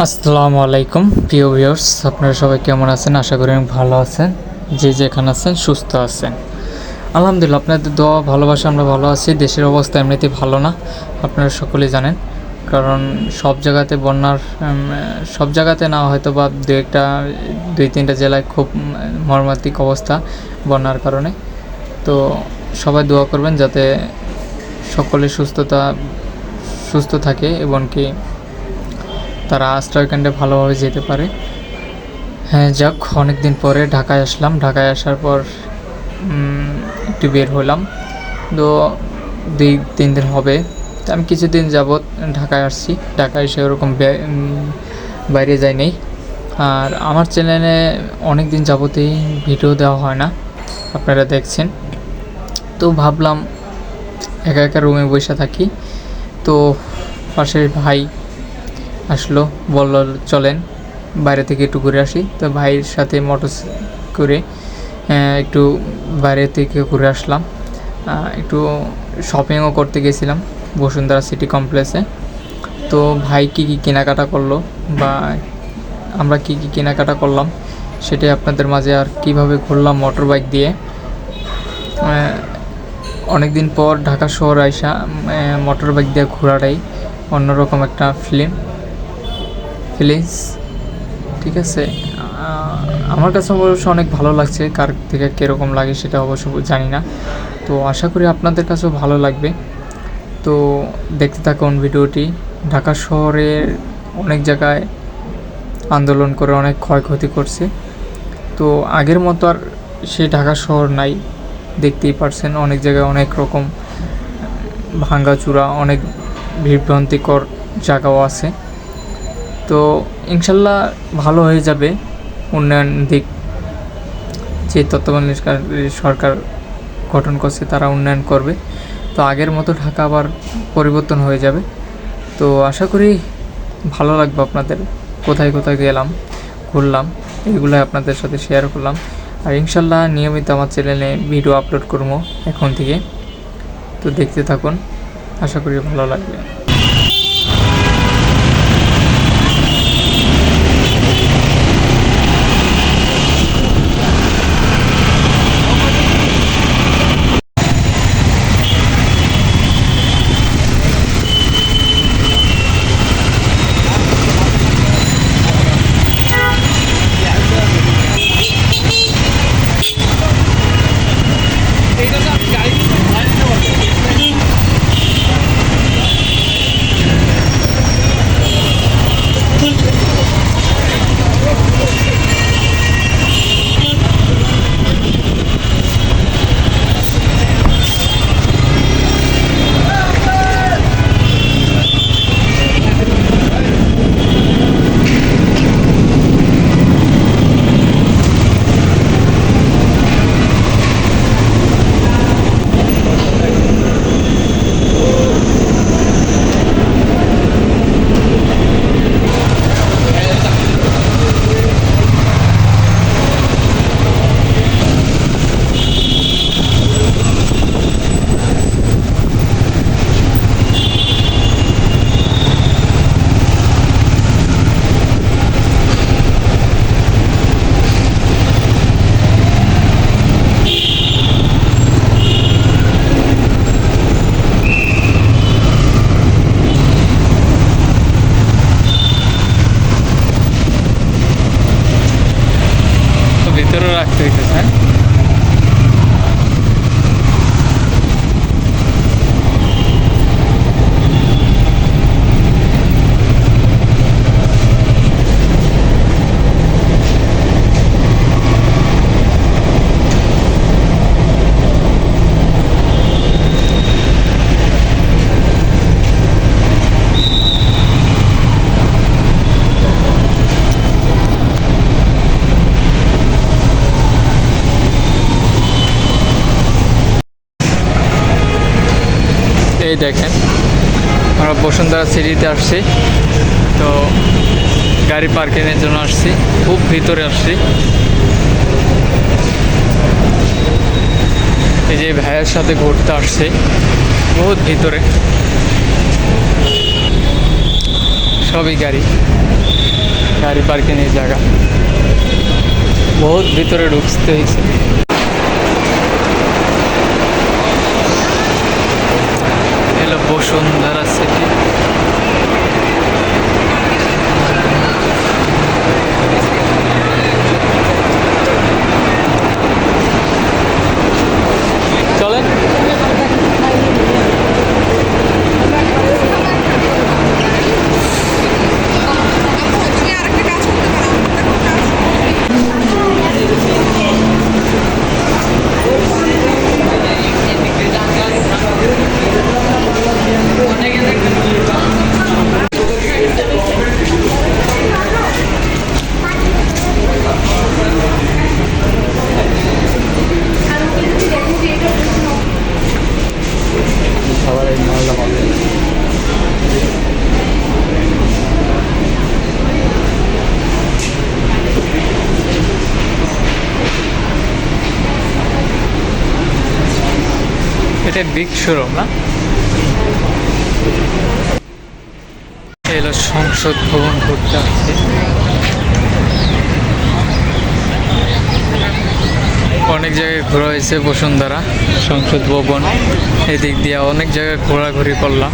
আসসালামু আলাইকুম প্রিয় ভিউয়ার্স, আপনারা সবাই কেমন আছেন? আশা করি ভালো আছেন। যে যেখানে আছেন সুস্থ আছেন, আলহামদুলিল্লাহ। আপনাদের দোয়া ভালোবাসা আমরা ভালো আছি। দেশের অবস্থা এমনিতেই ভালো না, আপনারা সকলেই জানেন। কারণ সব জায়গাতে বন্যার সব জায়গাতে না হয়তো বা দুই তিনটা জেলায় খুব মর্মান্তিক অবস্থা বন্যার কারণে। তো সবাই দোয়া করবেন যাতে সকলে সুস্থ থাকে এবং কি তারা আশ্রয়কেন্দ্রে ভালোভাবে যেতে পারে। হ্যাঁ, যাক, অনেক দিন পরে ঢাকায় আসলাম। ঢাকায় আসার পর একটু বের হলাম। তো 2-3 দিন হবে। তো আমি কিছুদিন যাবৎ ঢাকায় আসছি। ঢাকায় এসে ওরকম বাইরে যাই নাই। আর আমার চ্যানেলে অনেক দিন যাবতেই ভিডিও দেওয়া হয় না, আপনারা দেখছেন। তো ভাবলাম একা একা রুমে বসে থাকি। তো পাশের ভাই আসলো, বলল চলেন বাইরে থেকে একটু ঘুরে আসি। তো ভাইয়ের সাথে মোটর করে একটু বাইরে থেকে ঘুরে আসলাম। একটু শপিংও করতে গেছিলাম বসুন্ধরা সিটি কমপ্লেক্সে। তো ভাই কী কেনাকাটা করলো বা আমরা কী কেনাকাটা করলাম সেটাই আপনাদের মাঝে, আর কিভাবে ঘুরলাম মোটর বাইক দিয়ে। অনেক দিন পর ঢাকা শহর আইসা মোটর বাইক দিয়ে ঘোরাটাই অন্যরকম একটা ফিলিংস, ঠিক আছে। আমার কাছে অবশ্য অনেক ভালো লাগছে, কার থেকে কীরকম লাগে সেটা অবশ্য জানি না। তো আশা করি আপনাদের কাছেও ভালো লাগবে। তো দেখতে থাকুন ভিডিওটি। ঢাকা শহরের অনেক জায়গায় আন্দোলন করে অনেক ক্ষয়ক্ষতি করছে। তো আগের মতো আর সেই ঢাকা শহর নাই, দেখতেই পারছেন। অনেক জায়গায় অনেক রকম ভাঙ্গাচূড়া, অনেক বিভ্রান্তিকর জায়গাও আছে। তো ইনশাল্লাহ ভালো হয়ে যাবে। উন্নয়ন দিক যে তত্ত্বাবধায়ক সরকার গঠন করছে তারা উন্নয়ন করবে। তো আগের মতো ঢাকা আবার পরিবর্তন হয়ে যাবে। তো আশা করি ভালো লাগবে আপনাদের। কোথায় কোথায় গেলাম, ঘুরলাম, এগুলো আপনাদের সাথে শেয়ার করলাম। আর ইনশাল্লাহ নিয়মিত আমার চ্যানেলে ভিডিও আপলোড করবো এখন থেকে। তো দেখতে থাকুন, আশা করি ভালো লাগবে। ভিতরে রাখতে হইতেছে, হ্যাঁ। এই দেখেন, আমরা বসুন্ধরা সিটিতে আসছি। তো গাড়ি পার্কিংয়ের জন্য আসছি, খুব ভিতরে আসছি। এই যে ভাইয়ের সাথে ঘুরতে আসছি, বহুত ভিতরে, সবই গাড়ি। গাড়ি পার্কিংয়ের জায়গা বহুত ভিতরে ঢুকতে হয়েছে। এলো বসুন্ধরা সিটি। চলেন সবার এই মালটা পাবে। এটা বিগ শোরুম না? এলো সংসদ ভবন ঘুরতে আসছে। অনেক জায়গায় ঘোরা হয়েছে বসুন্ধরা সংসদ ভবন, এদিক দিয়ে অনেক জায়গায় ঘোরাঘুরি করলাম।